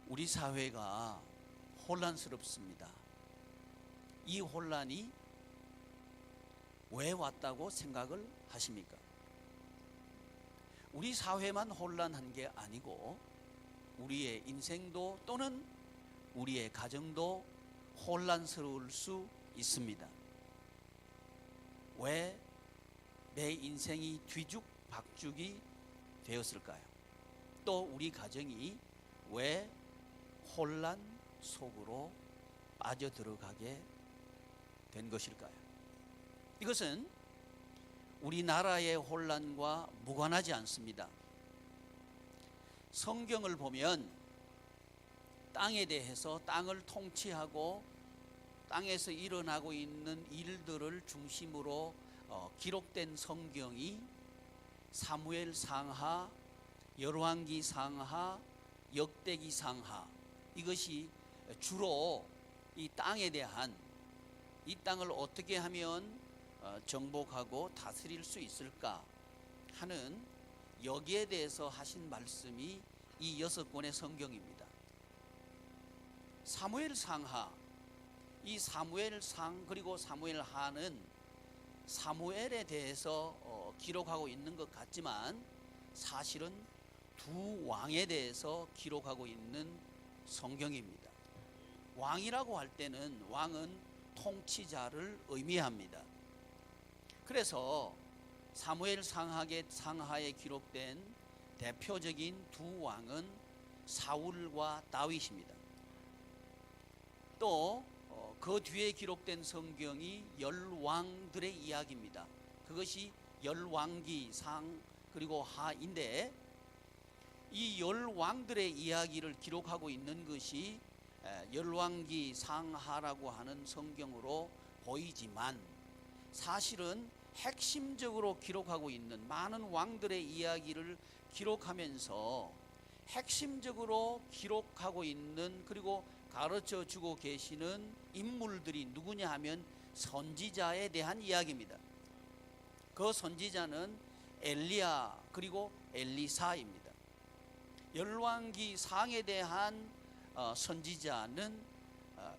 우리 사회가 혼란스럽습니다. 이 혼란이 왜 왔다고 생각을 하십니까? 우리 사회만 혼란한 게 아니고 우리의 인생도 또는 우리의 가정도 혼란스러울 수 있습니다. 왜 내 인생이 뒤죽박죽이 되었을까요? 또 우리 가정이 왜 혼란 속으로 빠져들어가게 된 것일까요? 이것은 우리나라의 혼란과 무관하지 않습니다. 성경을 보면 땅에 대해서 땅을 통치하고 땅에서 일어나고 있는 일들을 중심으로 기록된 성경이 사무엘 상하, 열왕기 상하, 역대기 상하, 이것이 주로 이 땅에 대한, 이 땅을 어떻게 하면 정복하고 다스릴 수 있을까 하는, 여기에 대해서 하신 말씀이 이 6권의 성경입니다. 사무엘 상하, 이 사무엘 상 그리고 사무엘 하는 사무엘에 대해서 기록하고 있는 것 같지만 사실은 두 왕에 대해서 기록하고 있는 성경입니다. 왕이라고 할 때는 왕은 통치자를 의미합니다. 그래서 사무엘 상하에 기록된 대표적인 두 왕은 사울과 다윗입니다. 또 그 뒤에 기록된 성경이 열왕들의 이야기입니다. 그것이 열왕기 상 그리고 하인데, 이 열왕들의 이야기를 기록하고 있는 것이 열왕기 상하라고 하는 성경으로 보이지만 사실은 핵심적으로 기록하고 있는, 많은 왕들의 이야기를 기록하면서 핵심적으로 기록하고 있는, 그리고 가르쳐 주고 계시는 인물들이 누구냐 하면 선지자에 대한 이야기입니다. 그 선지자는 엘리야 그리고 엘리사입니다. 열왕기 상에 대한 선지자는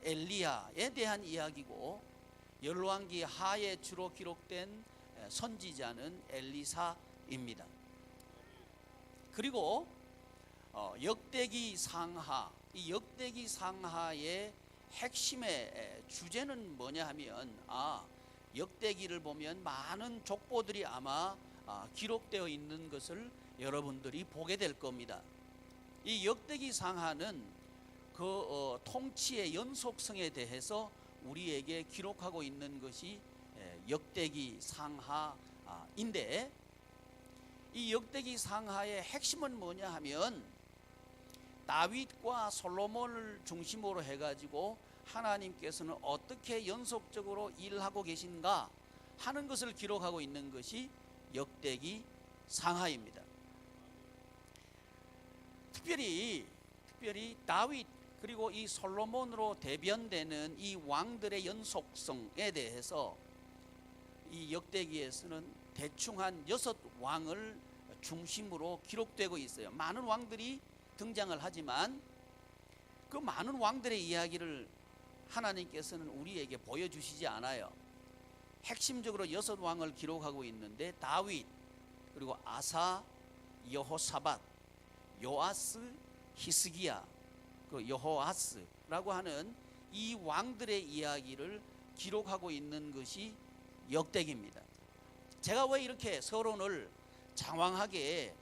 엘리야에 대한 이야기고, 열왕기 하에 주로 기록된 선지자는 엘리사입니다. 그리고 역대기 상하, 이 역대기 상하의 핵심의 주제는 뭐냐 하면, 역대기를 보면 많은 족보들이 아마 기록되어 있는 것을 여러분들이 보게 될 겁니다. 이 역대기 상하는 그 통치의 연속성에 대해서 우리에게 기록하고 있는 것이 역대기 상하인데, 이 역대기 상하의 핵심은 뭐냐 하면 다윗과 솔로몬을 중심으로 해가지고 하나님께서는 어떻게 연속적으로 일하고 계신가 하는 것을 기록하고 있는 것이 역대기 상하입니다. 특별히 다윗 그리고 이 솔로몬으로 대변되는 이 왕들의 연속성에 대해서 이 역대기에서는 대충 한 6왕을 중심으로 기록되고 있어요. 많은 왕들이 등장을 하지만 그 많은 왕들의 이야기를 하나님께서는 우리에게 보여주시지 않아요. 핵심적으로 6왕을 기록하고 있는데, 다윗, 그리고 아사, 여호사밧, 요아스, 히스기야, 그 여호아스라고 하는 이 왕들의 이야기를 기록하고 있는 것이 역대기입니다. 제가 왜 이렇게 서론을 장황하게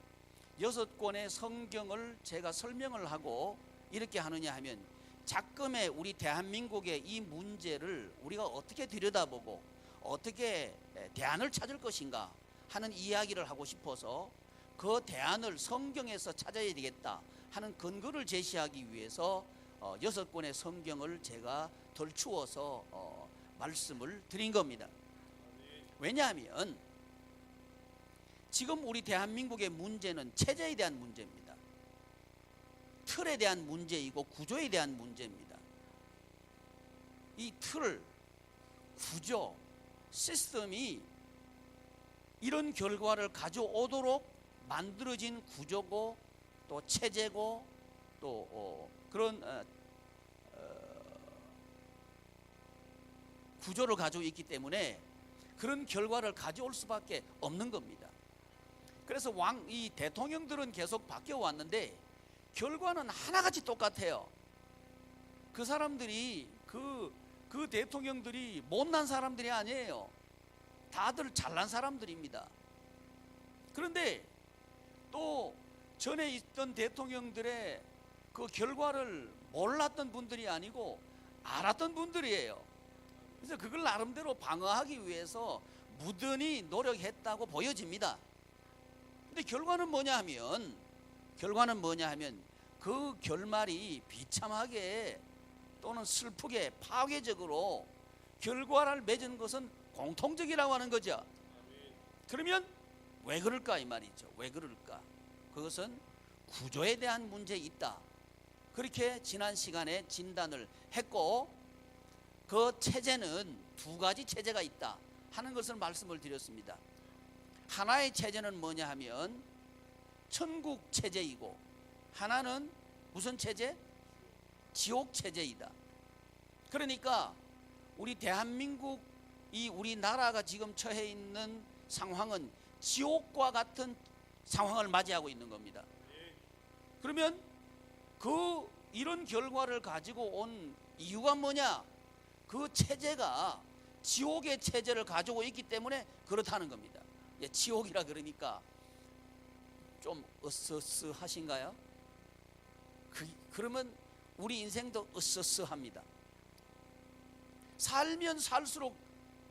6권의 성경을 제가 설명을 하고 이렇게 하느냐 하면, 작금의 우리 대한민국의 이 문제를 우리가 어떻게 들여다보고 어떻게 대안을 찾을 것인가 하는 이야기를 하고 싶어서 그 대안을 성경에서 찾아야 되겠다 하는 근거를 제시하기 위해서 6권의 성경을 제가 덜추어서 말씀을 드린 겁니다. 왜냐하면 지금 우리 대한민국의 문제는 체제에 대한 문제입니다. 틀에 대한 문제이고 구조에 대한 문제입니다. 이 틀, 구조, 시스템이 이런 결과를 가져오도록 만들어진 구조고 또 체제고 또 그런 구조를 가지고 있기 때문에 그런 결과를 가져올 수밖에 없는 겁니다. 그래서 이 대통령들은 계속 바뀌어 왔는데 결과는 하나같이 똑같아요. 그 사람들이 그 대통령들이 못난 사람들이 아니에요. 다들 잘난 사람들입니다. 그런데 또 전에 있던 대통령들의 그 결과를 몰랐던 분들이 아니고 알았던 분들이에요. 그래서 그걸 나름대로 방어하기 위해서 무던히 노력했다고 보여집니다. 근데 결과는 뭐냐 하면 그 결말이 비참하게 또는 슬프게 파괴적으로 결과를 맺은 것은 공통적이라고 하는 거죠. 그러면 왜 그럴까 이 말이죠. 왜 그럴까? 그것은 구조에 대한 문제에 있다. 그렇게 지난 시간에 진단을 했고 그 체제는 두 가지 체제가 있다 하는 것을 말씀을 드렸습니다. 하나의 체제는 뭐냐 하면 천국 체제이고 하나는 무슨 체제? 지옥 체제이다. 그러니까 우리 대한민국 이 우리나라가 지금 처해 있는 상황은 지옥과 같은 상황을 맞이하고 있는 겁니다. 그러면 이런 결과를 가지고 온 이유가 뭐냐? 그 체제가 지옥의 체제를 가지고 있기 때문에 그렇다는 겁니다. 지옥이라 그러니까 좀 으스스하신가요? 그러면 우리 인생도 으스스합니다. 살면 살수록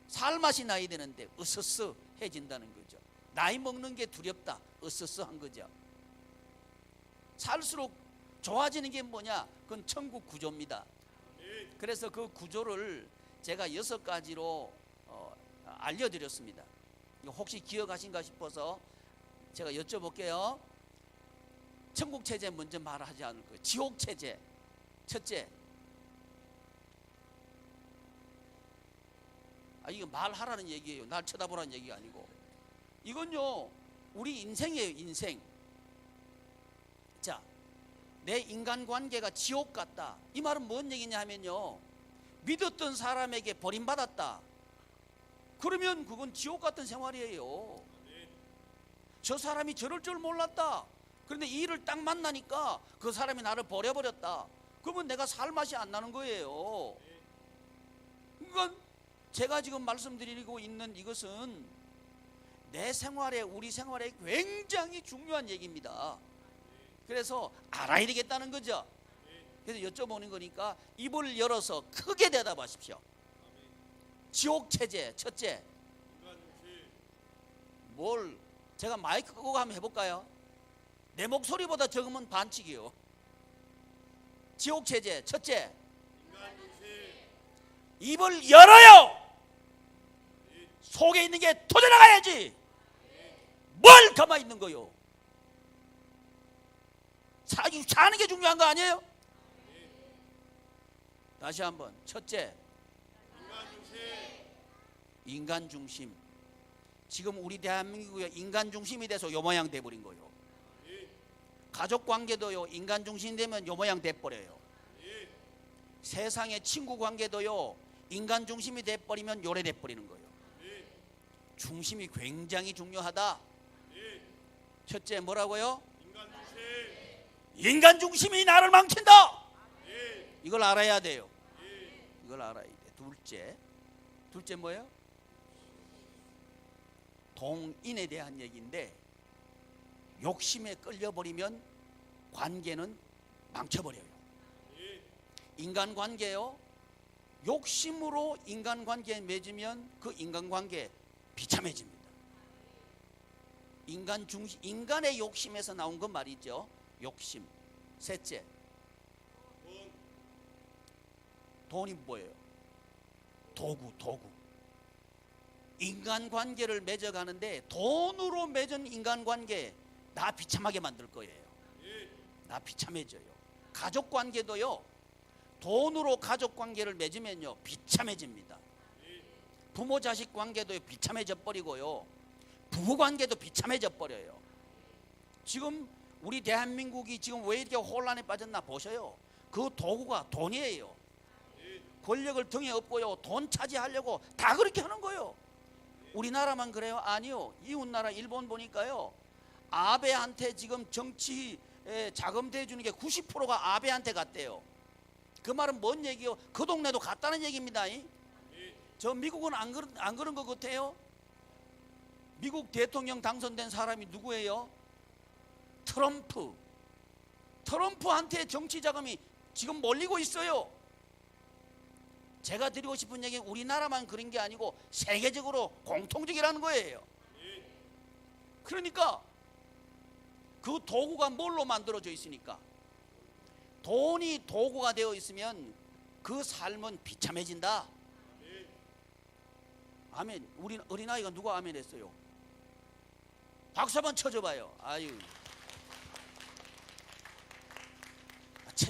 살맛이 나야 되는데 으스스해진다는 거죠. 나이 먹는 게 두렵다. 으스스한 거죠. 살수록 좋아지는 게 뭐냐? 그건 천국 구조입니다. 그래서 그 구조를 제가 6가지로 알려드렸습니다. 혹시 기억하신가 싶어서 제가 여쭤볼게요. 천국 체제 먼저 말하지 않을 거예요. 지옥 체제. 첫째, 이거 말하라는 얘기예요. 날 쳐다보라는 얘기가 아니고. 이건요, 우리 인생이에요, 인생. 자, 내 인간관계가 지옥 같다. 이 말은 뭔 얘기냐 하면요, 믿었던 사람에게 버림받았다. 그러면 그건 지옥 같은 생활이에요. 저 사람이 저럴 줄 몰랐다. 그런데 이 일을 딱 만나니까 그 사람이 나를 버려버렸다. 그러면 내가 살 맛이 안 나는 거예요. 그러니까 제가 지금 말씀드리고 있는 이것은 내 생활에, 우리 생활에 굉장히 중요한 얘기입니다. 그래서 알아야 되겠다는 거죠. 그래서 여쭤보는 거니까 입을 열어서 크게 대답하십시오. 지옥 체제 첫째. 뭘 제가 마이크 끄고 한번 해볼까요? 내 목소리보다 적으면 반칙이요. 지옥 체제 첫째. 입을 열어요. 속에 있는 게 터져나가야지. 뭘 가만히 있는 거요? 사는 게 중요한 거 아니에요? 다시 한번. 첫째, 인간 중심. 지금 우리 대한민국의 인간 중심이 돼서 요 모양 돼버린 거요. 가족 관계도요, 인간 중심 되면 요 모양 돼버려요. 세상의 친구 관계도요, 인간 중심이 돼버리면 요래 돼버리는 거예요. 중심이 굉장히 중요하다. 첫째 뭐라고요? 인간 중심이 나를 망친다. 이걸 알아야 돼요. 이걸 알아야 돼. 둘째 뭐예요? 동인에 대한 얘기인데, 욕심에 끌려버리면 관계는 망쳐버려요. 인간관계요, 욕심으로 인간관계에 맺으면 그 인간관계 비참해집니다. 인간의 욕심에서 나온 건 말이죠. 욕심. 셋째, 돈이 뭐예요? 도구. 인간관계를 맺어가는데 돈으로 맺은 인간관계 나 비참하게 만들 거예요. 나 비참해져요. 가족관계도요, 돈으로 가족관계를 맺으면요 비참해집니다. 부모 자식 관계도 비참해져 버리고요, 부부관계도 비참해져 버려요. 지금 우리 대한민국이 지금 왜 이렇게 혼란에 빠졌나 보셔요. 그 도구가 돈이에요. 권력을 등에 업고요, 돈 차지하려고 다 그렇게 하는 거예요. 우리나라만 그래요? 아니요. 이웃나라 일본 보니까요, 아베한테 지금 정치 자금 대주는 게 90%가 아베한테 갔대요. 그 말은 뭔 얘기요? 그 동네도 갔다는 얘기입니다. 저 미국은 안 그런 것 같아요. 미국 대통령 당선된 사람이 누구예요? 트럼프한테 정치 자금이 지금 몰리고 있어요. 제가 드리고 싶은 얘기는 우리나라만 그런 게 아니고 세계적으로 공통적이라는 거예요. 그러니까 그 도구가 뭘로 만들어져 있으니까, 돈이 도구가 되어 있으면 그 삶은 비참해진다. 아멘. 우리 어린아이가 누가 아멘 했어요? 박수 한번 쳐줘봐요. 아유,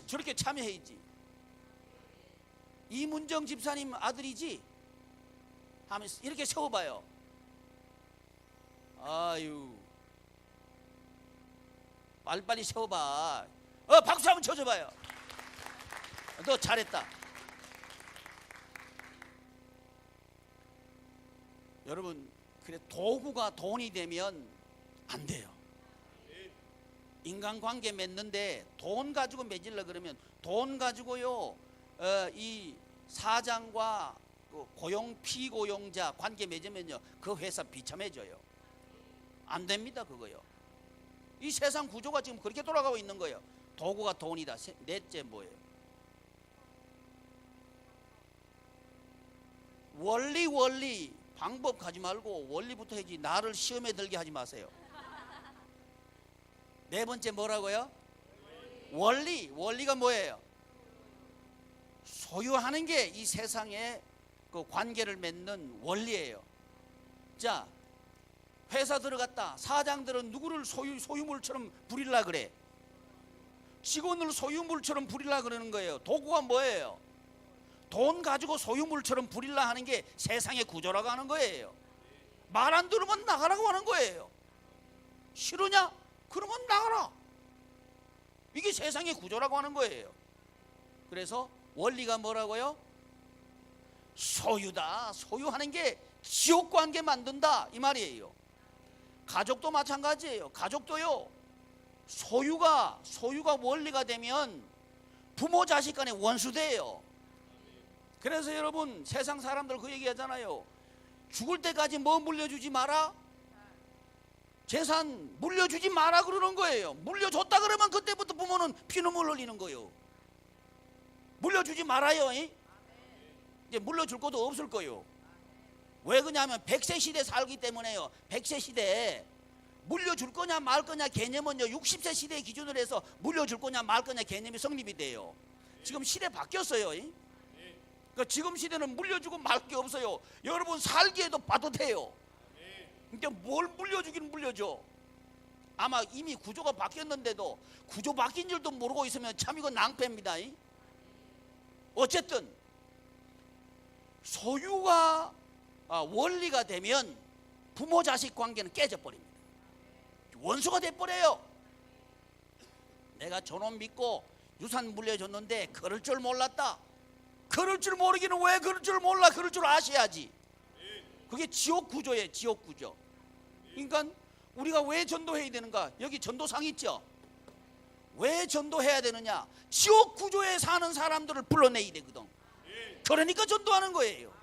저렇게 참여해야지. 이문정 집사님 아들이지? 하면서 이렇게 세워봐요. 아유, 빨리빨리 세워봐. 박수 한번 쳐줘봐요. 너 잘했다. 여러분, 그래, 도구가 돈이 되면 안 돼요. 인간관계 맺는데 돈 가지고 맺으려 그러면 돈 가지고요, 이 사장과 고용 피고용자 관계 맺으면요, 그 회사 비참해져요. 안 됩니다. 그거요. 이 세상 구조가 지금 그렇게 돌아가고 있는 거예요. 도구가 돈이다. 넷째 뭐예요? 원리 방법 가지 말고 원리부터 해야지. 나를 시험에 들게 하지 마세요. 네 번째 뭐라고요? 원리가 뭐예요? 소유하는 게 이 세상에 그 관계를 맺는 원리예요. 자, 회사 들어갔다. 사장들은 누구를 소유물처럼 부리려 그래? 직원을 소유물처럼 부리려 그러는 거예요. 도구가 뭐예요? 돈 가지고 소유물처럼 부리려 하는 게 세상의 구조라고 하는 거예요. 말 안 들으면 나가라고 하는 거예요. 싫으냐? 그러면 나가라. 이게 세상의 구조라고 하는 거예요. 그래서 원리가 뭐라고요? 소유다. 소유하는 게 지옥 관계 만든다, 이 말이에요. 가족도 마찬가지예요. 가족도요, 소유가 원리가 되면 부모 자식 간에 원수돼요. 그래서 여러분, 세상 사람들 그 얘기 하잖아요. 죽을 때까지 뭐 물려주지 마라? 재산 물려주지 마라 그러는 거예요. 물려줬다 그러면 그때부터 부모는 피눈물 흘리는 거예요. 물려주지 말아요. 이제 물려줄 것도 없을 거예요. 왜 그러냐면 100세 시대 살기 때문에요. 100세 시대에 물려줄 거냐 말 거냐 개념은요, 60세 시대 기준으로 해서 물려줄 거냐 말 거냐 개념이 성립이 돼요. 지금 시대 바뀌었어요. 그러니까 지금 시대는 물려주고 말 게 없어요. 여러분 살기에도 빠듯해요. 그러니까 뭘 물려주긴 물려줘. 아마 이미 구조가 바뀌었는데도 구조 바뀐 줄도 모르고 있으면 참 이거 낭패입니다. 어쨌든 소유가 원리가 되면 부모 자식 관계는 깨져버립니다. 원수가 돼버려요. 내가 저놈 믿고 유산 물려줬는데 그럴 줄 몰랐다. 그럴 줄 모르기는 왜 그럴 줄 몰라? 그럴 줄 아셔야지. 그게 지옥 구조예요. 지옥 구조. 그러니까 우리가 왜 전도해야 되는가? 여기 전도상 있죠? 왜 전도해야 되느냐? 지옥 구조에 사는 사람들을 불러내야 되거든. 그러니까 전도하는 거예요.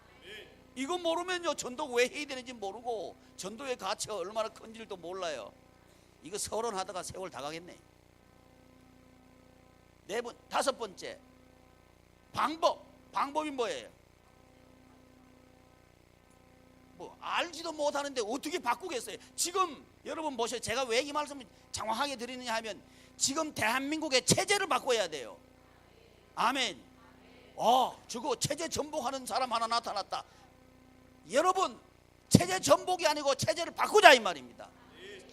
이거 모르면요, 전도 왜 해야 되는지 모르고 전도의 가치가 얼마나 큰지도 몰라요. 이거 서론하다가 세월 다 가겠네. 다섯 번째, 방법이 뭐예요? 뭐 알지도 못하는데 어떻게 바꾸겠어요? 지금 여러분 보세요. 제가 왜 이 말씀을 장황하게 드리느냐 하면, 지금 대한민국의 체제를 바꿔야 돼요. 아멘. 저거 체제 전복하는 사람 하나 나타났다. 여러분, 체제 전복이 아니고 체제를 바꾸자 이 말입니다.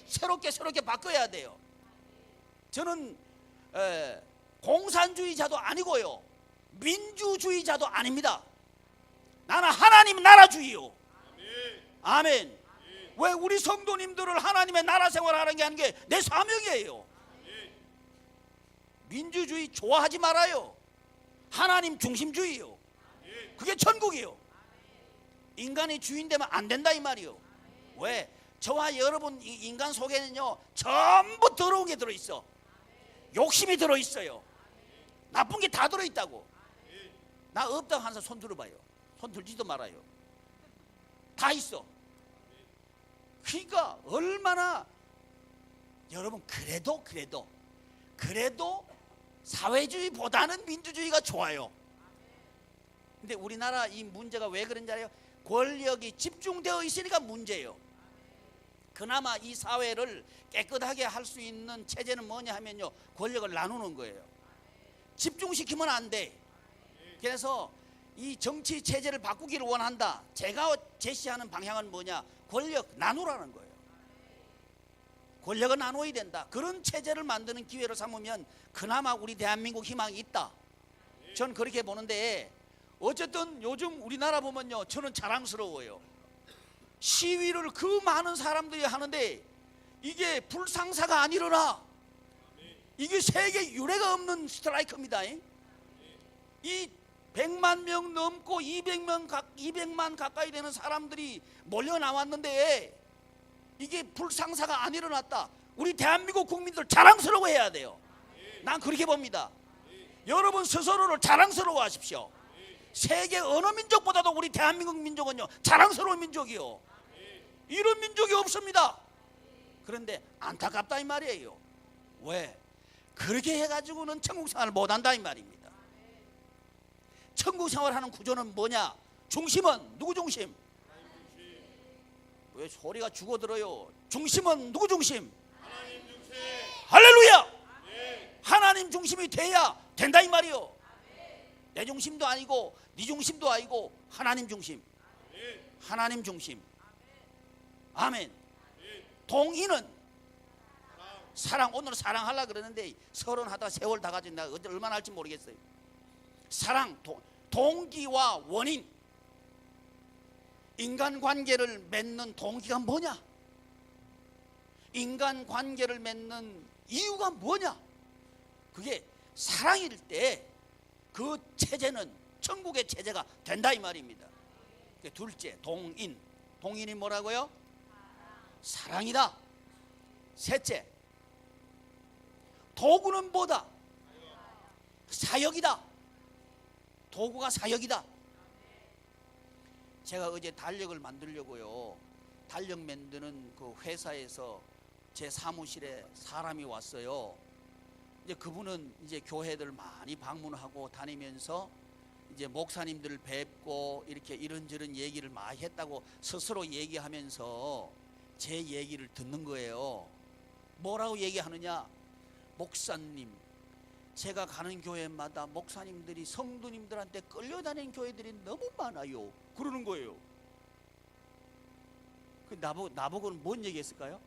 새롭게 바꿔야 돼요. 저는 공산주의자도 아니고요, 민주주의자도 아닙니다. 나는 하나님 나라주의요. 아멘. 왜 우리 성도님들을 하나님의 나라 생활하는 게 아닌 게 내 사명이에요. 민주주의 좋아하지 말아요. 하나님 중심주의요. 그게 천국이요. 인간이 주인 되면 안 된다 이 말이요. 왜? 저와 여러분 인간 속에는요 전부 더러운 게 들어있어. 욕심이 들어있어요. 나쁜 게 다 들어있다고. 나 없다고 하는 사람 손 들어봐요. 손 들지도 말아요. 다 있어. 그러니까 얼마나 여러분 그래도 사회주의보다는 민주주의가 좋아요. 근데 우리나라 이 문제가 왜 그런지 알아요? 권력이 집중되어 있으니까 문제예요. 그나마 이 사회를 깨끗하게 할 수 있는 체제는 뭐냐 하면요, 권력을 나누는 거예요. 집중시키면 안 돼. 그래서 이 정치 체제를 바꾸기를 원한다. 제가 제시하는 방향은 뭐냐? 권력 나누라는 거예요. 권력을 나눠야 된다. 그런 체제를 만드는 기회를 삼으면 그나마 우리 대한민국 희망이 있다. 전 그렇게 보는데, 어쨌든 요즘 우리나라 보면요 저는 자랑스러워요. 시위를 그 많은 사람들이 하는데 이게 불상사가 안 일어나. 이게 세계 유례가 없는 스트라이크입니다. 이 100만 명 넘고 200만 가까이 되는 사람들이 몰려 나왔는데 이게 불상사가 안 일어났다. 우리 대한민국 국민들 자랑스러워해야 돼요. 난 그렇게 봅니다. 여러분 스스로를 자랑스러워하십시오. 세계 어느 민족보다도 우리 대한민국 민족은요 자랑스러운 민족이요. 이런 민족이 없습니다. 그런데 안타깝다 이 말이에요. 왜? 그렇게 해가지고는 천국 생활을 못한다 이 말입니다. 천국 생활하는 구조는 뭐냐? 중심은 누구 중심? 왜 소리가 죽어들어요? 중심은 누구 중심? 하나님 중심. 할렐루야! 예. 하나님 중심이 돼야 된다 이 말이요. 내 중심도 아니고 네 중심도 아니고 하나님 중심. 하나님 중심. 아멘. 동의는 사랑. 오늘 사랑하려고 그러는데 서론 하다가 세월 다 가지고 내가 얼마나 할지 모르겠어요. 사랑, 동기와 원인. 인간관계를 맺는 동기가 뭐냐? 인간관계를 맺는 이유가 뭐냐? 그게 사랑일 때 그 체제는 천국의 체제가 된다 이 말입니다. 둘째, 동인. 동인이 뭐라고요? 사랑이다. 셋째, 도구는 뭐다? 사역이다. 도구가 사역이다. 제가 어제 달력을 만들려고요, 달력 만드는 그 회사에서 제 사무실에 사람이 왔어요. 이제 그분은 이제 교회들 많이 방문하고 다니면서 이제 목사님들을 뵙고 이렇게 이런저런 얘기를 많이 했다고 스스로 얘기하면서 제 얘기를 듣는 거예요. 뭐라고 얘기하느냐? 목사님, 제가 가는 교회마다 목사님들이 성도님들한테 끌려다니는 교회들이 너무 많아요. 그러는 거예요. 그 나보고는 뭔 얘기했을까요?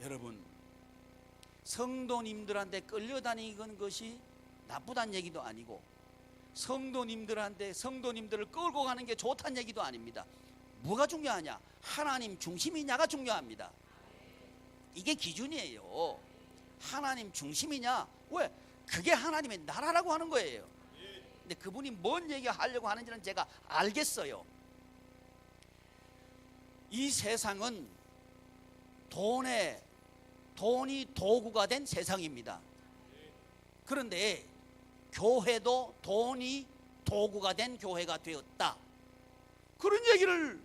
여러분, 성도님들한테 끌려다니는 것이 나쁘다는 얘기도 아니고 성도님들을 끌고 가는 게 좋다는 얘기도 아닙니다. 뭐가 중요하냐? 하나님 중심이냐가 중요합니다. 이게 기준이에요. 하나님 중심이냐? 왜? 그게 하나님의 나라라고 하는 거예요. 근데 그분이 뭔 얘기 하려고 하는지는 제가 알겠어요. 이 세상은 돈이 도구가 된 세상입니다. 그런데 교회도 돈이 도구가 된 교회가 되었다. 그런 얘기를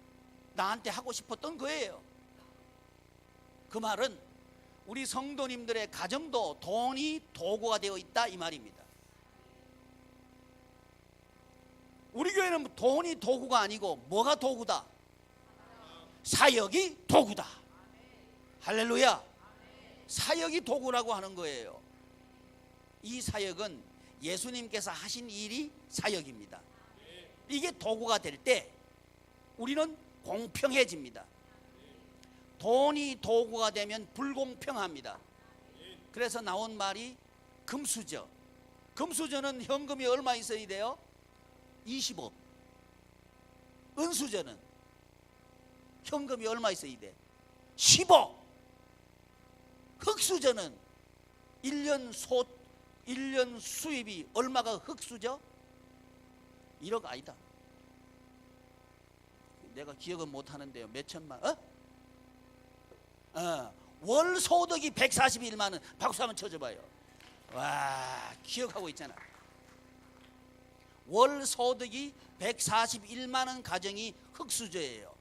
나한테 하고 싶었던 거예요. 그 말은 우리 성도님들의 가정도 돈이 도구가 되어 있다 이 말입니다. 우리 교회는 돈이 도구가 아니고 뭐가 도구다? 사역이 도구다. 할렐루야. 사역이 도구라고 하는 거예요. 이 사역은 예수님께서 하신 일이 사역입니다. 이게 도구가 될 때 우리는 공평해집니다. 돈이 도구가 되면 불공평합니다. 그래서 나온 말이 금수저. 금수저는 현금이 얼마 있어야 돼요? 20억. 은수저는 현금이 얼마 있어야 돼? 10억. 흑수저는 1년 수입이 얼마가 흑수저? 1억 아니다. 내가 기억은 못하는데요. 몇 천만? 월 소득이 141만 원. 박수 한번 쳐줘봐요. 와, 기억하고 있잖아. 월 소득이 141만 원 가정이 흑수저예요.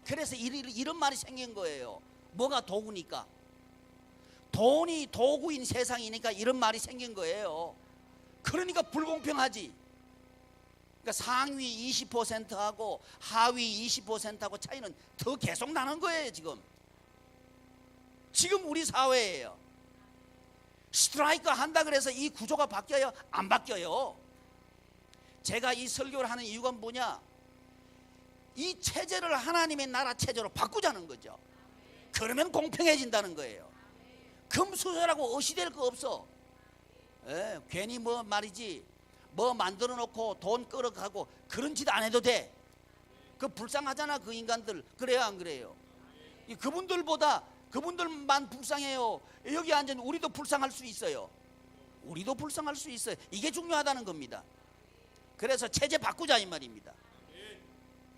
그래서 이런 말이 생긴 거예요. 뭐가 도구니까? 돈이 도구인 세상이니까 이런 말이 생긴 거예요. 그러니까 불공평하지. 그러니까 상위 20%하고 하위 20%하고 차이는 더 계속 나는 거예요. 지금 우리 사회예요. 스트라이크 한다 그래서 이 구조가 바뀌어요? 안 바뀌어요. 제가 이 설교를 하는 이유가 뭐냐? 이 체제를 하나님의 나라 체제로 바꾸자는 거죠. 그러면 공평해진다는 거예요. 금수저라고 어시될 거 없어. 괜히 뭐 말이지, 뭐 만들어 놓고 돈 끌어가고 그런 짓 안 해도 돼. 그 불쌍하잖아, 그 인간들. 그래요, 안 그래요? 그분들만 불쌍해요. 여기 앉은 우리도 불쌍할 수 있어요. 우리도 불쌍할 수 있어요. 이게 중요하다는 겁니다. 그래서 체제 바꾸자 이 말입니다.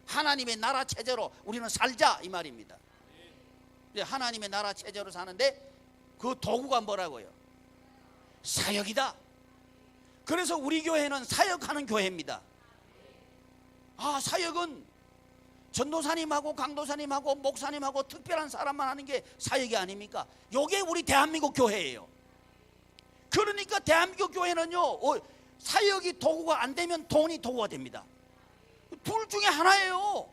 하나님의 나라 체제로 우리는 살자 이 말입니다. 하나님의 나라 체제로 사는데 그 도구가 뭐라고요? 사역이다. 그래서 우리 교회는 사역하는 교회입니다. 사역은 전도사님하고 강도사님하고 목사님하고 특별한 사람만 하는 게 사역이 아닙니까? 요게 우리 대한민국 교회예요. 그러니까 대한민국 교회는요, 사역이 도구가 안 되면 돈이 도구가 됩니다. 둘 중에 하나예요.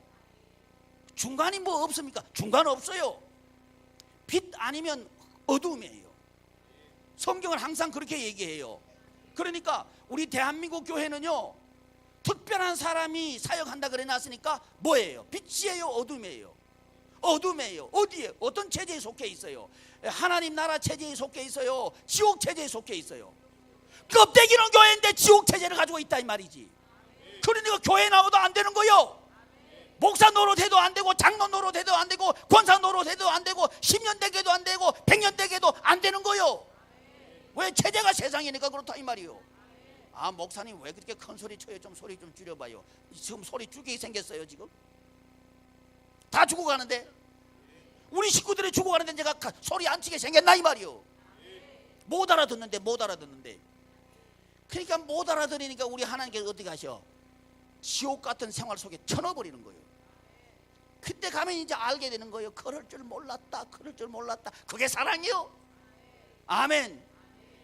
중간이 뭐 없습니까? 중간 없어요. 빛 아니면 어둠이에요. 성경은 항상 그렇게 얘기해요. 그러니까 우리 대한민국 교회는요, 특별한 사람이 사역한다 그래 놨으니까 뭐예요? 빛이에요? 어둠이에요? 어둠이에요. 어디에? 어떤 체제에 속해 있어요? 하나님 나라 체제에 속해 있어요? 지옥 체제에 속해 있어요? 껍데기는 교회인데 지옥 체제를 가지고 있다 이 말이지. 그러니까 교회 나와도 안 되는 거요. 목사 노릇해도 안 되고, 장로 노릇해도 안 되고, 권사 노릇해도 안 되고, 10년 되게도 안 되고, 100년 되게도 안 되는 거요. 왜? 체제가 세상이니까 그렇다 이 말이요. 목사님 왜 그렇게 큰 소리 쳐요? 좀 소리 좀 줄여봐요. 지금 소리 죽게 생겼어요. 지금 다 죽어가는데, 우리 식구들이 죽어가는데 제가 소리 안 치게 생겼나 이 말이요. 못 알아듣는데. 그러니까 못 알아들으니까 우리 하나님께서 어떻게 하셔? 지옥 같은 생활 속에 쳐넣어버리는 거예요. 그때 가면 이제 알게 되는 거예요. 그럴 줄 몰랐다. 그게 사랑이요. 아멘.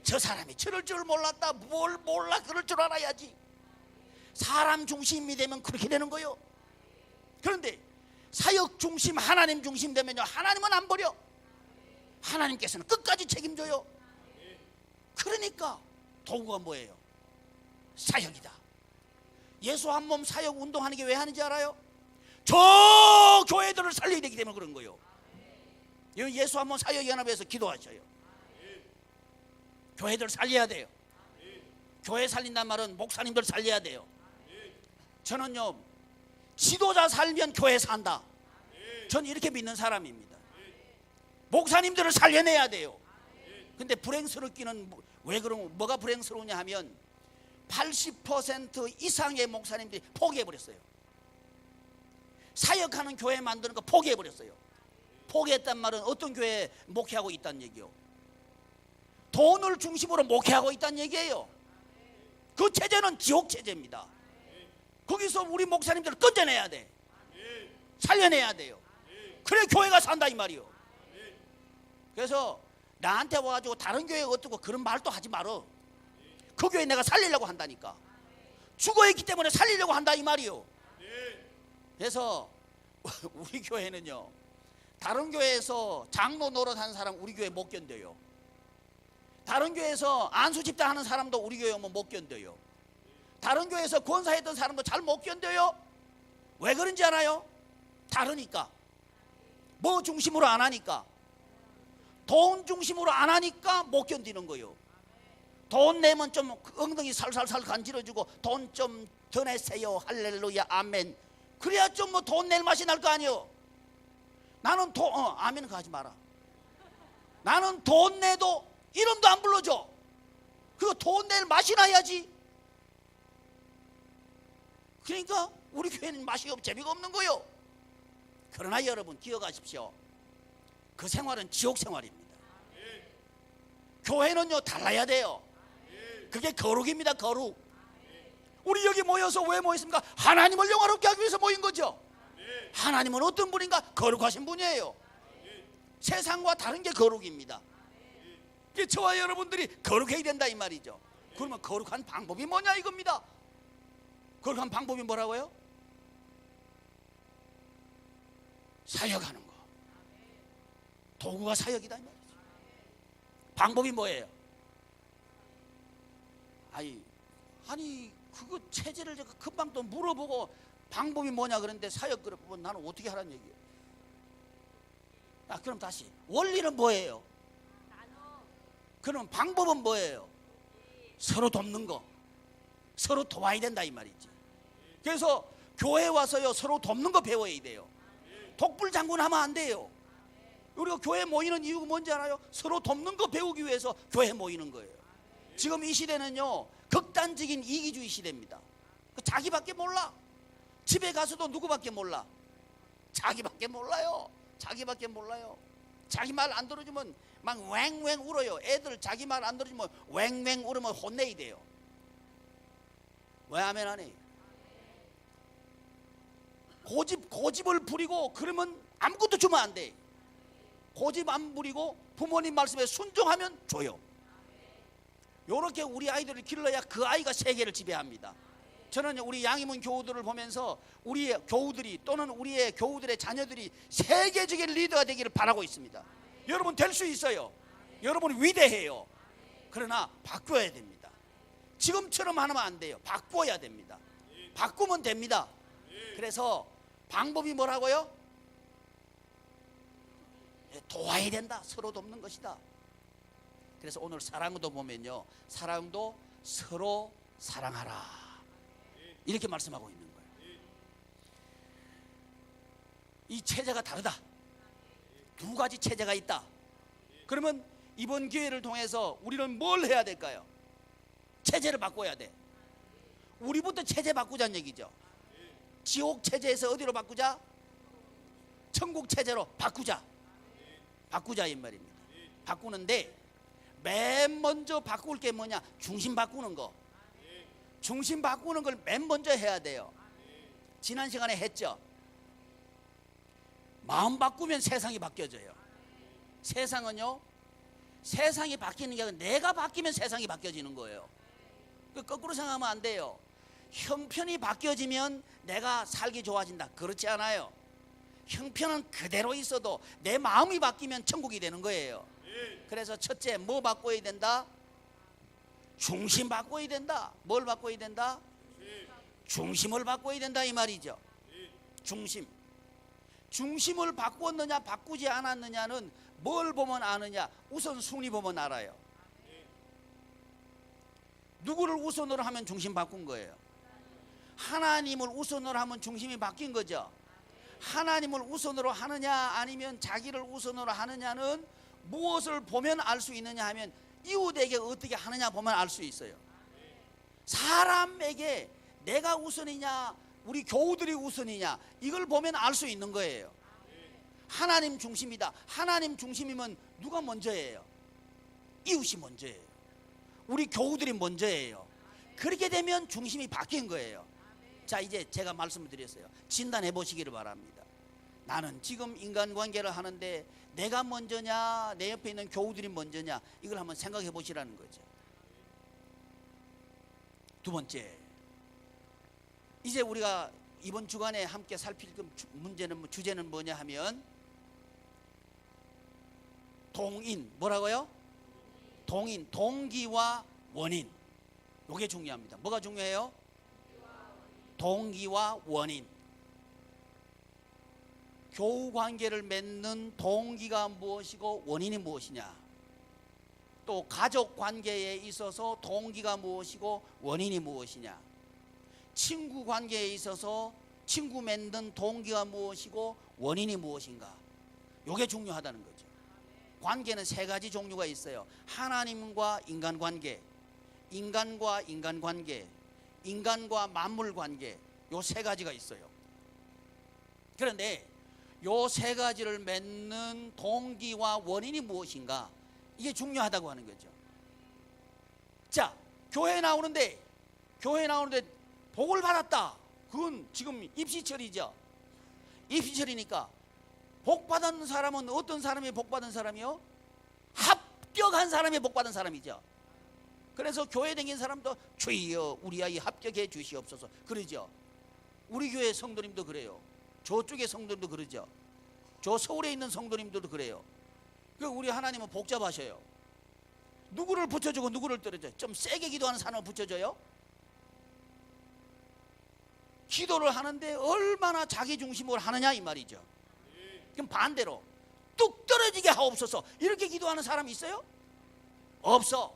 저 사람이 저럴 줄 몰랐다. 뭘 몰라. 그럴 줄 알아야지. 사람 중심이 되면 그렇게 되는 거예요. 그런데 사역 중심, 하나님 중심 되면요, 하나님은 안 버려. 하나님께서는 끝까지 책임져요. 그러니까 도구가 뭐예요? 사역이다. 예수 한 몸 사역 운동하는 게 왜 하는지 알아요? 저 교회들을 살려야 되기 때문에 그런 거예요. 예수 한 몸 사역연합에서 기도하셔요. 교회들 살려야 돼요. 교회 살린다는 말은 목사님들 살려야 돼요. 저는요, 지도자 살면 교회 산다. 저는 이렇게 믿는 사람입니다. 목사님들을 살려내야 돼요. 근데 불행스럽기는, 왜 그런, 뭐가 불행스러우냐 하면 80% 이상의 목사님들이 포기해버렸어요. 사역하는 교회 만드는 거 포기해버렸어요. 포기했단 말은 어떤 교회에 목회하고 있다는 얘기요? 돈을 중심으로 목회하고 있다는 얘기예요. 그 체제는 지옥 체제입니다. 거기서 우리 목사님들을 건져내야 돼. 살려내야 돼요. 그래 교회가 산다 이 말이요. 그래서 나한테 와가지고 다른 교회 어떻고 그런 말도 하지 말어. 그 교회 내가 살리려고 한다니까. 죽어있기 때문에 살리려고 한다 이 말이요. 그래서 우리 교회는요, 다른 교회에서 장로 노릇하는 사람 우리 교회 못 견뎌요. 다른 교회에서 안수 집단 하는 사람도 우리 교회 오면 못 견뎌요. 다른 교회에서 권사했던 사람도 잘 못 견뎌요. 왜 그런지 알아요? 다르니까. 뭐 중심으로 안 하니까. 돈 중심으로 안 하니까 못 견디는 거예요. 돈 내면 좀 엉덩이 살살살 간지러주고 돈 좀 더 내세요. 할렐루야 아멘. 그래야 좀 뭐 돈 낼 맛이 날 거 아니에요. 나는 아멘 그거 하지 마라. 나는 돈 내도 이름도 안 불러줘. 그거 돈 낼 맛이 나야지. 그러니까 우리 교회는 맛이 재미가 없는 거요. 그러나 여러분 기억하십시오. 그 생활은 지옥 생활입니다. 교회는요 달라야 돼요. 그게 거룩입니다. 거룩. 우리 여기 모여서 왜 모였습니까? 하나님을 영화롭게 하기 위해서 모인 거죠. 하나님은 어떤 분인가? 거룩하신 분이에요. 세상과 다른 게 거룩입니다. 저와 여러분들이 거룩해야 된다 이 말이죠. 그러면 거룩한 방법이 뭐냐 이겁니다. 거룩한 방법이 뭐라고요? 사역하는 거. 도구가 사역이다 이 말이죠. 방법이 뭐예요? 아니 그거 체제를 제가 금방 또 물어보고 방법이 뭐냐 그런데 사역 그러면 나는 어떻게 하라는 얘기예요? 그럼 다시 원리는 뭐예요? 그럼 방법은 뭐예요? 서로 돕는 거. 서로 도와야 된다 이 말이지. 그래서 교회 와서요 서로 돕는 거 배워야 돼요. 독불장군 하면 안 돼요. 우리가 교회 모이는 이유가 뭔지 알아요? 서로 돕는 거 배우기 위해서 교회 모이는 거예요. 지금 이 시대는요 극단적인 이기주의 시대입니다. 자기밖에 몰라. 집에 가서도 누구밖에 몰라? 자기밖에 몰라요. 자기밖에 몰라요. 자기 말 안 들어주면 막 왱왱 울어요. 애들 자기 말 안 들어주면 왱왱 울으면 혼내야 돼요. 왜 아멘 안 해? 고집을 부리고 그러면 아무것도 주면 안 돼. 고집 안 부리고 부모님 말씀에 순종하면 줘요. 요렇게 우리 아이들을 길러야 그 아이가 세계를 지배합니다. 저는 우리 양희문 교우들을 보면서 우리의 교우들이 또는 우리의 교우들의 자녀들이 세계적인 리더가 되기를 바라고 있습니다. 여러분 될 수 있어요. 여러분 위대해요. 그러나 바꿔야 됩니다. 지금처럼 하면 안 돼요. 바꿔야 됩니다. 바꾸면 됩니다. 그래서 방법이 뭐라고요? 도와야 된다. 서로 돕는 것이다. 그래서 오늘 사랑도 보면요 사랑도 서로 사랑하라 이렇게 말씀하고 있는 거예요. 이 체제가 다르다. 두 가지 체제가 있다. 그러면 이번 기회를 통해서 우리는 뭘 해야 될까요? 체제를 바꿔야 돼. 우리부터 체제 바꾸자는 얘기죠. 지옥 체제에서 어디로 바꾸자? 천국 체제로 바꾸자. 바꾸자 이 말입니다. 바꾸는데 맨 먼저 바꿀 게 뭐냐? 중심 바꾸는 거. 중심 바꾸는 걸 맨 먼저 해야 돼요. 지난 시간에 했죠. 마음 바꾸면 세상이 바뀌어져요. 세상은요 세상이 바뀌는 게 아니라 내가 바뀌면 세상이 바뀌어지는 거예요. 거꾸로 생각하면 안 돼요. 형편이 바뀌어지면 내가 살기 좋아진다. 그렇지 않아요. 형편은 그대로 있어도 내 마음이 바뀌면 천국이 되는 거예요. 그래서 첫째 뭐 바꿔야 된다? 중심 바꿔야 된다. 뭘 바꿔야 된다? 중심을 바꿔야 된다 이 말이죠. 중심을 바꾸었느냐 바꾸지 않았느냐는 뭘 보면 아느냐? 우선순위 보면 알아요. 누구를 우선으로 하면 중심 바꾼 거예요? 하나님을 우선으로 하면 중심이 바뀐 거죠. 하나님을 우선으로 하느냐 아니면 자기를 우선으로 하느냐는 무엇을 보면 알 수 있느냐 하면 이웃에게 어떻게 하느냐 보면 알 수 있어요. 사람에게 내가 우선이냐 우리 교우들이 우선이냐 이걸 보면 알 수 있는 거예요. 하나님 중심이다. 하나님 중심이면 누가 먼저예요? 이웃이 먼저예요. 우리 교우들이 먼저예요. 그렇게 되면 중심이 바뀐 거예요. 자 이제 제가 말씀을 드렸어요. 진단해 보시기를 바랍니다. 나는 지금 인간관계를 하는데 내가 먼저냐 내 옆에 있는 교우들이 먼저냐 이걸 한번 생각해 보시라는 거죠. 두 번째, 이제 우리가 이번 주간에 함께 살필 주제는 뭐냐 하면 동인, 뭐라고요? 동인, 동기와 원인. 이게 중요합니다. 뭐가 중요해요? 동기와 원인. 교우 관계를 맺는 동기가 무엇이고 원인이 무엇이냐? 또 가족 관계에 있어서 동기가 무엇이고 원인이 무엇이냐? 친구 관계에 있어서 친구 맺는 동기가 무엇이고 원인이 무엇인가? 이게 중요하다는 거죠. 관계는 세 가지 종류가 있어요. 하나님과 인간관계, 인간과 인간관계, 인간과 만물관계, 요 세 가지가 있어요. 그런데 요 세 가지를 맺는 동기와 원인이 무엇인가, 이게 중요하다고 하는 거죠. 자, 교회 나오는데 복을 받았다. 그건 지금 입시철이죠. 입시철이니까 복 받은 사람은 어떤 사람이 복 받은 사람이요? 합격한 사람이 복 받은 사람이죠. 그래서 교회 다닌 사람도 주여 우리 아이 합격해 주시옵소서 그러죠. 우리 교회 성도님도 그래요. 저쪽의 성도님도 그러죠. 저 서울에 있는 성도님들도 그래요. 그 우리 하나님은 복잡하셔요. 누구를 붙여주고 누구를 떨어져요. 좀 세게 기도하는 사람을 붙여줘요. 기도를 하는데 얼마나 자기 중심으로 하느냐 이 말이죠. 그럼 반대로 뚝 떨어지게 하옵소서 이렇게 기도하는 사람이 있어요? 없어.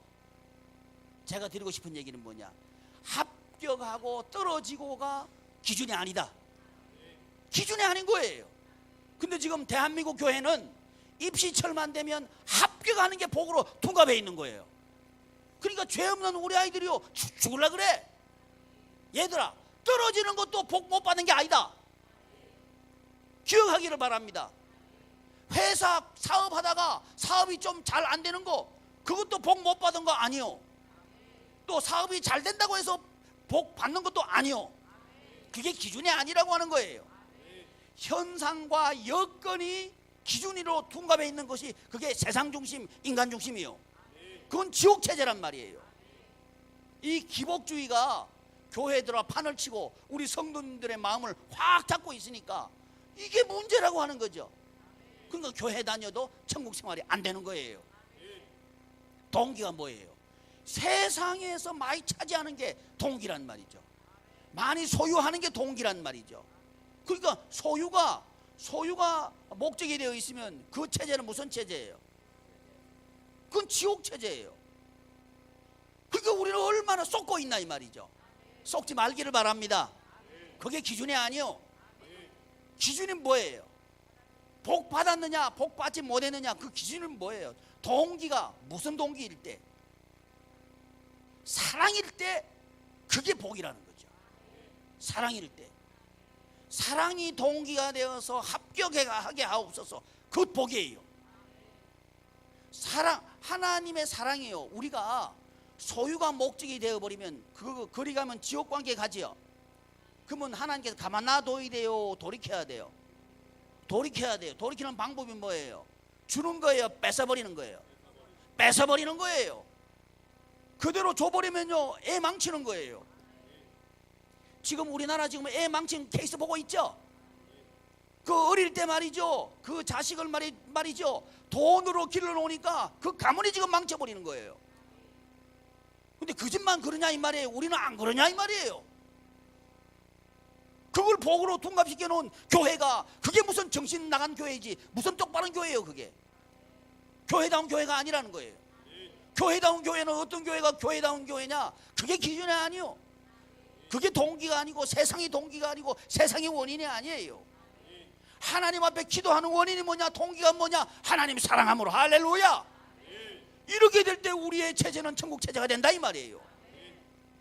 제가 드리고 싶은 얘기는 뭐냐, 합격하고 떨어지고가 기준이 아니다. 기준이 아닌 거예요. 근데 지금 대한민국 교회는 입시철만 되면 합격하는 게 복으로 둔갑해 있는 거예요. 그러니까 죄 없는 우리 아이들이요 죽을라 그래. 얘들아, 떨어지는 것도 복 못 받는 게 아니다. 기억하기를 바랍니다. 회사 사업하다가 사업이 좀 잘 안 되는 거, 그것도 복 못 받은 거 아니요. 또 사업이 잘 된다고 해서 복 받는 것도 아니요. 그게 기준이 아니라고 하는 거예요. 현상과 여건이 기준으로 둔갑해 있는 것이 그게 세상 중심, 인간 중심이요. 그건 지옥 체제란 말이에요. 이 기복주의가 교회들과 판을 치고 우리 성도님들의 마음을 확 잡고 있으니까 이게 문제라고 하는 거죠. 그러니까 교회 다녀도 천국 생활이 안 되는 거예요. 동기가 뭐예요? 세상에서 많이 차지하는 게 동기란 말이죠. 많이 소유하는 게 동기란 말이죠. 그러니까 소유가 목적이 되어 있으면 그 체제는 무슨 체제예요? 그건 지옥 체제예요. 그러니까 우리는 얼마나 쏟고 있나 이 말이죠. 쏟지 말기를 바랍니다. 그게 기준이 아니요. 기준이 뭐예요? 복 받았느냐 복 받지 못했느냐, 그 기준은 뭐예요? 동기가 무슨 동기일 때? 사랑일 때 그게 복이라는 거죠. 사랑일 때, 사랑이 동기가 되어서 합격하게 하옵소서, 그 복이에요. 사랑, 하나님의 사랑이에요. 우리가 소유가 목적이 되어버리면 그리 가면 지옥관계 가지요. 그러면 하나님께서 가만 놔둬야 돼요, 돌이켜야 돼요? 돌이켜야 돼요. 돌이키는 방법이 뭐예요? 주는 거예요, 뺏어버리는 거예요? 뺏어버리는 거예요. 그대로 줘버리면요 애 망치는 거예요. 지금 우리나라 지금 애 망친 케이스 보고 있죠? 그 어릴 때 말이죠, 그 자식을 말이죠 돈으로 길러놓으니까 그 가문이 지금 망쳐버리는 거예요. 근데 그 집만 그러냐 이 말이에요? 우리는 안 그러냐 이 말이에요? 그걸 복으로 둔갑시켜 놓은 교회가 그게 무슨 정신 나간 교회지, 무슨 똑바른 교회예요? 그게 교회다운 교회가 아니라는 거예요. 교회다운 교회는 어떤 교회가 교회다운 교회냐? 그게 기준이 아니요. 그게 동기가 아니고 세상이 동기가 아니고 세상의 원인이 아니에요. 하나님 앞에 기도하는 원인이 뭐냐? 동기가 뭐냐? 하나님 사랑함으로. 할렐루야. 이렇게 될 때 우리의 체제는 천국 체제가 된다 이 말이에요.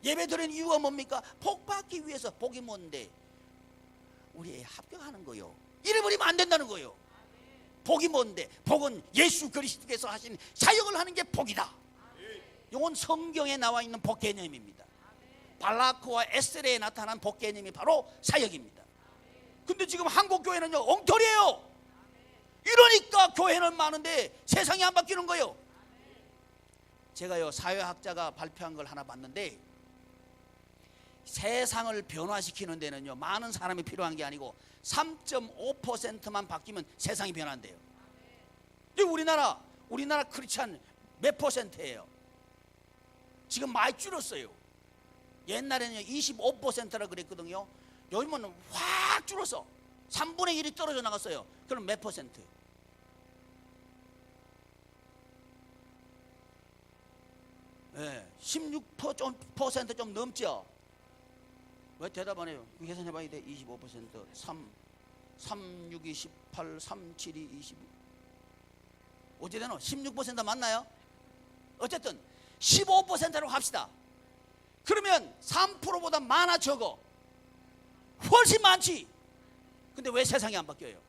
예배 드리는 이유가 뭡니까? 복 받기 위해서. 복이 뭔데? 우리 합격하는 거요. 잃어버리면 안 된다는 거요. 복이 뭔데? 복은 예수 그리스도께서 하신 사역을 하는 게 복이다. 이건 성경에 나와 있는 복 개념입니다. 발라크와 에스레에 나타난 복 개념이 바로 사역입니다. 근데 지금 한국 교회는요 엉터리예요. 이러니까 교회는 많은데 세상이 안 바뀌는 거예요. 제가요 사회학자가 발표한 걸 하나 봤는데, 세상을 변화시키는 데는요 많은 사람이 필요한 게 아니고 3.5%만 바뀌면 세상이 변한대요. 우리나라 크리스찬 몇 퍼센트예요? 지금 많이 줄었어요. 옛날에는 25%라 그랬거든요. 요즘은 확 줄어서 3분의 1이 떨어져 나갔어요. 그럼 몇 퍼센트? 네, 16% 좀 넘죠. 왜 대답 안 해요? 계산해봐야 돼. 25% 3, 6, 28, 3, 7, 2, 22. 어찌 되노? 16% 맞나요? 어쨌든 15%로 합시다. 그러면 3%보다 많아 적어? 훨씬 많지. 근데 왜 세상이 안 바뀌어요?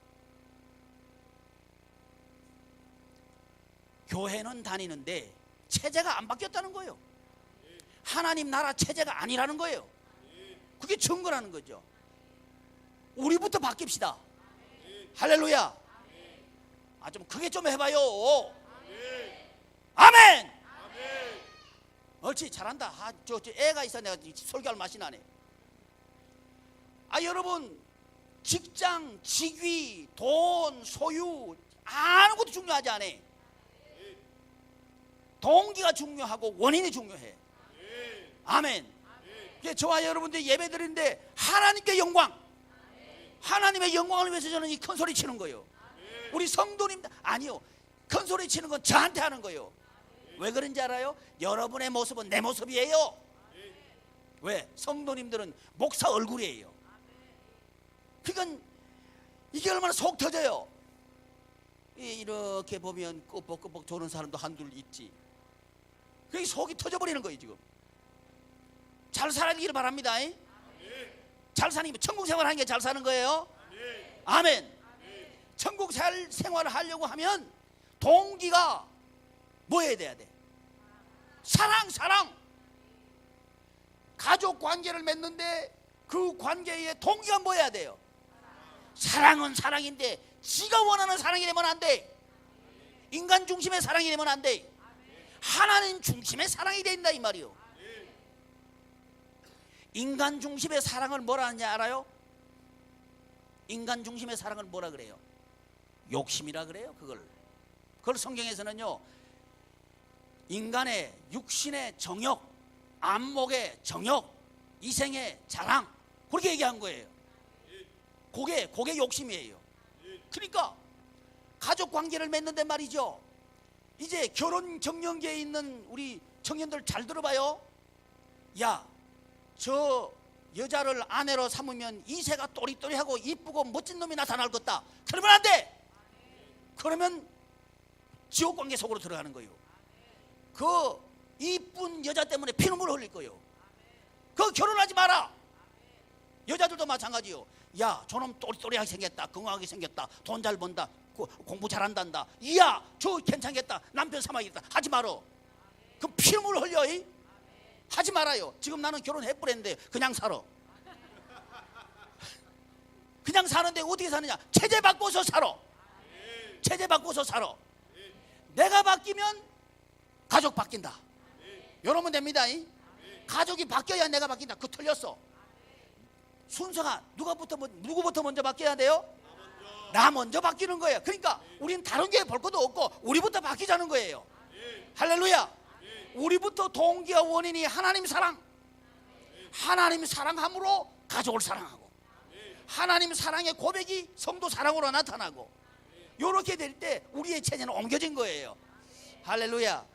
교회는 다니는데 체제가 안 바뀌었다는 거예요. 하나님 나라 체제가 아니라는 거예요. 그게 증거라는 거죠. 우리부터 바뀝시다. 할렐루야. 아, 좀 크게 좀 해봐요. 아멘. 옳지, 잘한다. 아, 저 애가 있어. 내가 설교할 맛이 나네. 아, 여러분, 직장, 직위, 돈, 소유 아무것도 중요하지 않아. 동기가 중요하고 원인이 중요해. 아멘. 저와 여러분들 예배 드리는데 하나님께 영광, 하나님의 영광을 위해서 저는 이 큰 소리 치는 거예요. 우리 성도님, 아니요, 큰 소리 치는 건 저한테 하는 거예요. 왜 그런지 알아요? 여러분의 모습은 내 모습이에요. 왜? 성도님들은 목사 얼굴이에요. 그러니까 이게 얼마나 속 터져요. 이렇게 보면 끄벅끄벅 도는 사람도 한둘 있지. 그게 속이 터져버리는 거예요. 지금 잘 살기를 바랍니다. 잘 사는 게 천국 생활하는 게 잘 사는 거예요. 아멘. 천국 생활을 하려고 하면 동기가 뭐해야 돼야 돼? 사랑. 가족 관계를 맺는데 그 관계의 동기가 뭐해야 돼요? 사랑은 사랑인데 지가 원하는 사랑이 되면 안 돼. 인간 중심의 사랑이 되면 안 돼. 하나님 중심의 사랑이 된다 이 말이요. 인간 중심의 사랑을 뭐라 하는지 알아요? 인간 중심의 사랑을 뭐라 그래요? 욕심이라 그래요. 그걸 성경에서는요, 인간의 육신의 정욕, 안목의 정욕, 이생의 자랑, 그렇게 얘기한 거예요. 그게 욕심이에요. 그러니까 가족 관계를 맺는데 말이죠, 이제 결혼 정년기에 있는 우리 청년들 잘 들어봐요. 야, 저 여자를 아내로 삼으면 이세가 또리또리하고 이쁘고 멋진 놈이 나타날 것다. 그러면 안 돼. 그러면 지옥 관계 속으로 들어가는 거예요. 그 이쁜 여자 때문에 피눈물 흘릴 거예요. 그 결혼하지 마라. 여자들도 마찬가지요. 야, 저놈 또리또리하게 생겼다, 건강하게 생겼다, 돈 잘 번다, 공부 잘한단다. 이야, 저 괜찮겠다, 남편 삼아야겠다. 하지 말어. 그 피눈물 흘려. 하지 말아요. 지금 나는 결혼해버렸는데 그냥 살아. 그냥 사는데 어떻게 사느냐? 체제 바꿔서 살아. 체제 바꿔서 살아. 내가 바뀌면 가족 바뀐다. 이러면 됩니다. 가족이 바뀌어야 내가 바뀐다. 그거 틀렸어. 순서가 누구부터 먼저 바뀌어야 돼요? 나 먼저 바뀌는 거예요. 그러니까 우리는 다른 교회 볼 것도 없고 우리부터 바뀌자는 거예요. 할렐루야. 우리부터 동기와 원인이 하나님 사랑, 하나님 사랑함으로 가족을 사랑하고, 하나님 사랑의 고백이 성도 사랑으로 나타나고, 이렇게 될 때 우리의 체제는 옮겨진 거예요. 할렐루야.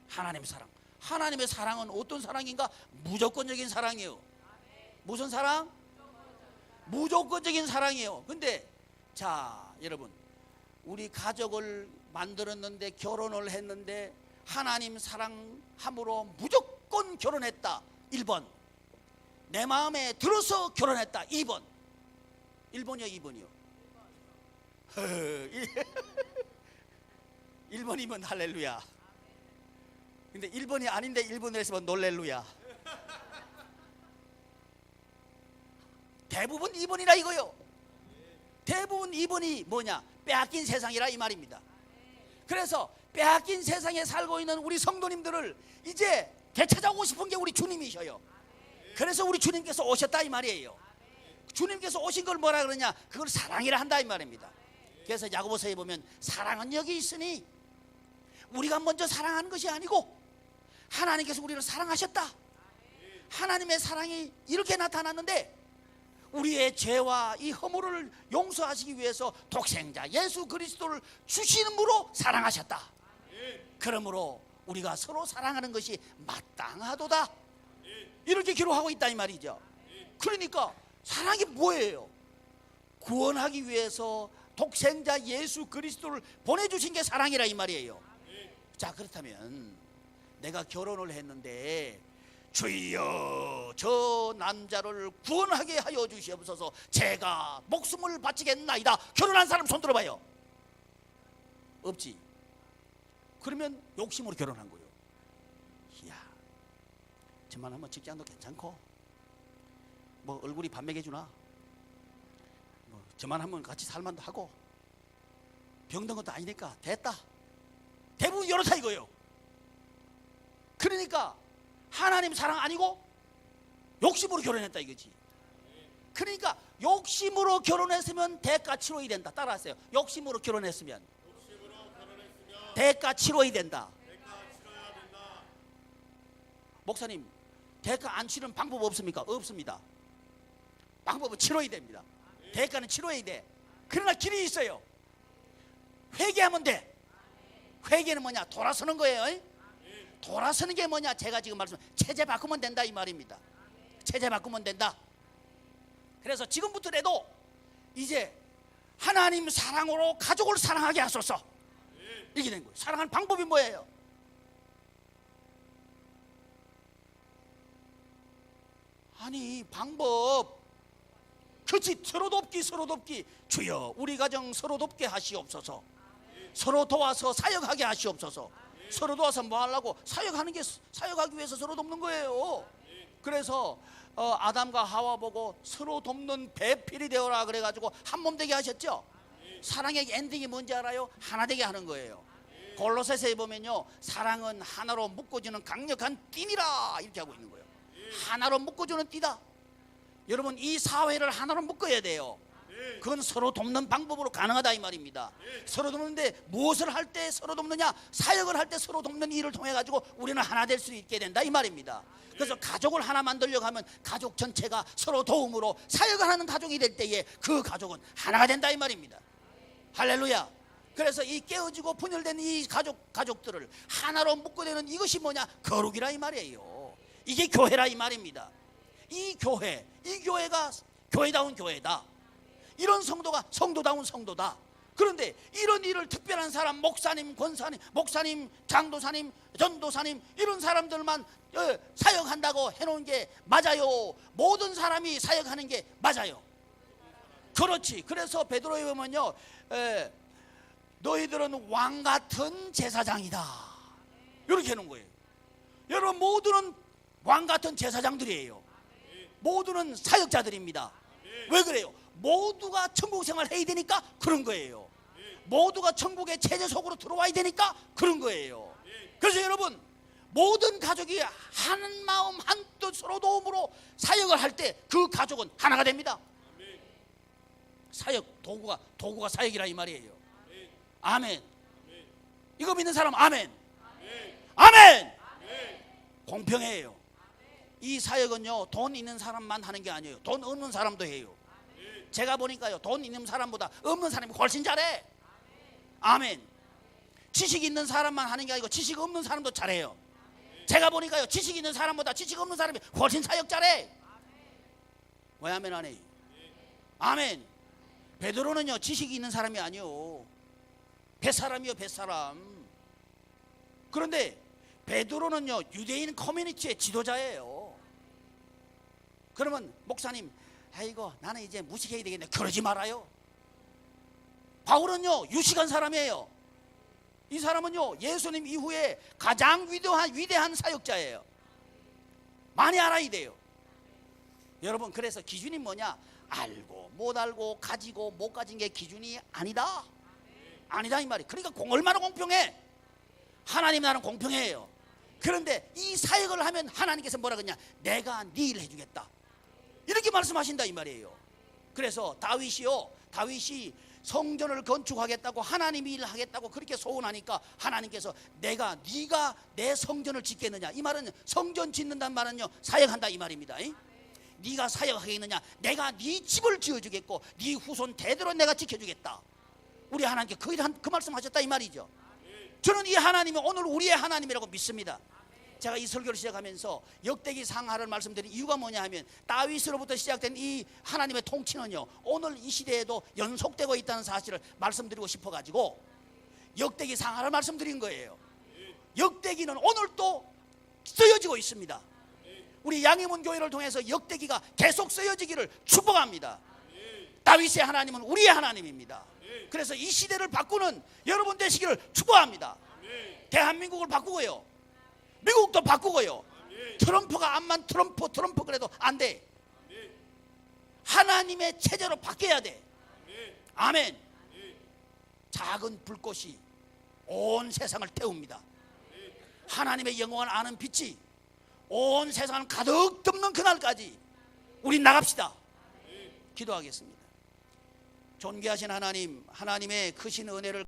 하나님 사랑, 하나님의 사랑은 어떤 사랑인가? 무조건적인 사랑이에요. 무슨 사랑? 무조건적인 사랑이에요. 근데 자, 여러분, 우리 가족을 만들었는데, 결혼을 했는데 하나님 사랑함으로 무조건 결혼했다. 1번. 내 마음에 들어서 결혼했다. 2번. 1번이요, 2번이요? 1번이면 할렐루야. 근데 1번이 아닌데 1번을 했으면 놀렐루야. 대부분 2번이라 이거요. 대부분 2번이 뭐냐? 빼앗긴 세상이라 이 말입니다. 그래서 빼앗긴 세상에 살고 있는 우리 성도님들을 이제 되찾아오고 싶은 게 우리 주님이셔요. 그래서 우리 주님께서 오셨다 이 말이에요. 주님께서 오신 걸 뭐라 그러냐? 그걸 사랑이라 한다 이 말입니다. 그래서 야고보서에 보면 사랑은 여기 있으니 우리가 먼저 사랑하는 것이 아니고 하나님께서 우리를 사랑하셨다. 하나님의 사랑이 이렇게 나타났는데 우리의 죄와 이 허물을 용서하시기 위해서 독생자 예수 그리스도를 주시는으로 사랑하셨다. 그러므로 우리가 서로 사랑하는 것이 마땅하도다. 이렇게 기록하고 있다 이 말이죠. 그러니까 사랑이 뭐예요? 구원하기 위해서 독생자 예수 그리스도를 보내주신 게 사랑이라 이 말이에요. 자, 그렇다면 내가 결혼을 했는데 주여 저 남자를 구원하게 하여 주시옵소서, 제가 목숨을 바치겠나이다. 결혼한 사람 손 들어봐요. 없지. 그러면 욕심으로 결혼한 거예요. 이야, 저만 하면 직장도 괜찮고 뭐 얼굴이 밥 먹여주나, 뭐 저만 하면 같이 살만도 하고 병든 것도 아니니까 됐다. 대부분 이렇다 이거예요. 그러니까 하나님 사랑 아니고 욕심으로 결혼했다 이거지. 그러니까 욕심으로 결혼했으면 대가 치러야 된다. 따라하세요. 욕심으로 결혼했으면 대가 치러야 된다. 목사님, 대가 안 치르는 방법 없습니까? 없습니다. 방법은 치러야 됩니다. 대가는 치러야 돼. 그러나 길이 있어요. 회개하면 돼. 회개는 뭐냐? 돌아서는 거예요. 돌아서는 게 뭐냐? 제가 지금 체제 바꾸면 된다 이 말입니다. 체제 바꾸면 된다. 그래서 지금부터라도 이제 하나님 사랑으로 가족을 사랑하게 하소서, 이렇게 된 거예요. 사랑하는 방법이 뭐예요? 아니 방법, 그치. 서로 돕기. 주여 우리 가정 서로 돕게 하시옵소서. 서로 도와서 사역하게 하시옵소서. 서로 도와서 뭐 하려고? 사역하기 위해서 서로 돕는 거예요. 그래서 아담과 하와 보고 서로 돕는 배필이 되어라 그래가지고 한 몸 되게 하셨죠. 사랑의 엔딩이 뭔지 알아요? 하나 되게 하는 거예요. 골로새서에 보면요, 사랑은 하나로 묶어주는 강력한 띠니라 이렇게 하고 있는 거예요. 하나로 묶어주는 띠다. 여러분, 이 사회를 하나로 묶어야 돼요. 그건 서로 돕는 방법으로 가능하다 이 말입니다. 서로 돕는데 무엇을 할 때 서로 돕느냐? 사역을 할 때 서로 돕는 일을 통해 가지고 우리는 하나 될 수 있게 된다 이 말입니다. 그래서 가족을 하나 만들려고 하면 가족 전체가 서로 도움으로 사역을 하는 가족이 될 때에 그 가족은 하나가 된다 이 말입니다. 할렐루야. 그래서 이 깨어지고 분열된 이 가족들을 하나로 묶어내는 이것이 뭐냐? 거룩이라 이 말이에요. 이게 교회라 이 말입니다. 이 교회가 교회다운 교회다. 이런 성도가 성도다운 성도다. 그런데 이런 일을 특별한 사람, 목사님, 권사님, 목사님, 장도사님, 전도사님, 이런 사람들만 사역한다고 해놓은 게 맞아요? 모든 사람이 사역하는 게 맞아요. 그렇지. 그래서 베드로에 보면요, 너희들은 왕같은 제사장이다 이렇게 해놓은 거예요. 여러분, 모두는 왕같은 제사장들이에요. 모두는 사역자들입니다. 왜 그래요? 모두가 천국 생활 해야 되니까 그런 거예요. 모두가 천국의 체제 속으로 들어와야 되니까 그런 거예요. 그래서 여러분, 모든 가족이 한 마음 한 뜻으로 도움으로 사역을 할 때 그 가족은 하나가 됩니다. 사역 도구가 사역이라 이 말이에요. 아멘. 이거 믿는 사람 아멘. 아멘. 공평해요. 이 사역은요, 돈 있는 사람만 하는 게 아니에요. 돈 없는 사람도 해요. 제가 보니까요, 돈 있는 사람보다 없는 사람이 훨씬 잘해. 아멘. 지식 있는 사람만 하는 게 아니고 지식 없는 사람도 잘해요. 제가 보니까요, 지식 있는 사람보다 지식 없는 사람이 훨씬 사역 잘해. 왜 아멘 안 해? 아멘. 베드로는요, 지식이 있는 사람이 아니요, 뱃사람이요, 뱃사람. 그런데 베드로는요, 유대인 커뮤니티의 지도자예요. 그러면 목사님, 아이고 나는 이제 무식해야 되겠네, 그러지 말아요. 바울은요, 유식한 사람이에요. 이 사람은요, 예수님 이후에 가장 위대한 사역자예요. 많이 알아야 돼요. 여러분, 그래서 기준이 뭐냐? 알고 못 알고 가지고 못 가진 게 기준이 아니다. 아니다 이 말이. 그러니까 얼마나 공평해? 하나님 나라는 공평해요. 그런데 이 사역을 하면 하나님께서 뭐라 그러냐? 내가 네 일 해주겠다 이렇게 말씀하신다 이 말이에요. 그래서 다윗이 성전을 건축하겠다고, 하나님이 일을 하겠다고 그렇게 소원하니까 하나님께서 네가 내 성전을 짓겠느냐, 이 말은 성전 짓는다는 말은요, 사역한다 이 말입니다. 네가 사역하겠느냐? 내가 네 집을 지어주겠고 네 후손 대대로 내가 지켜주겠다. 우리 하나님께 그 말씀하셨다 이 말이죠. 저는 이 하나님이 오늘 우리의 하나님이라고 믿습니다. 제가 이 설교를 시작하면서 역대기 상하를 말씀드린 이유가 뭐냐 하면 다윗으로부터 시작된 이 하나님의 통치는요 오늘 이 시대에도 연속되고 있다는 사실을 말씀드리고 싶어가지고 역대기 상하를 말씀드린 거예요. 역대기는 오늘도 쓰여지고 있습니다. 우리 양희문 교회를 통해서 역대기가 계속 쓰여지기를 축복합니다. 다윗의 하나님은 우리의 하나님입니다. 그래서 이 시대를 바꾸는 여러분 되시기를 축복합니다. 대한민국을 바꾸고요, 미국도 바꾸고요. 트럼프가 암만 트럼프 그래도 안 돼. 하나님의 체제로 바뀌어야 돼. 아멘. 작은 불꽃이 온 세상을 태웁니다. 하나님의 영광을 아는 빛이 온 세상을 가득 덮는 그날까지 우리 나갑시다. 기도하겠습니다. 존귀하신 하나님, 하나님의 크신 은혜를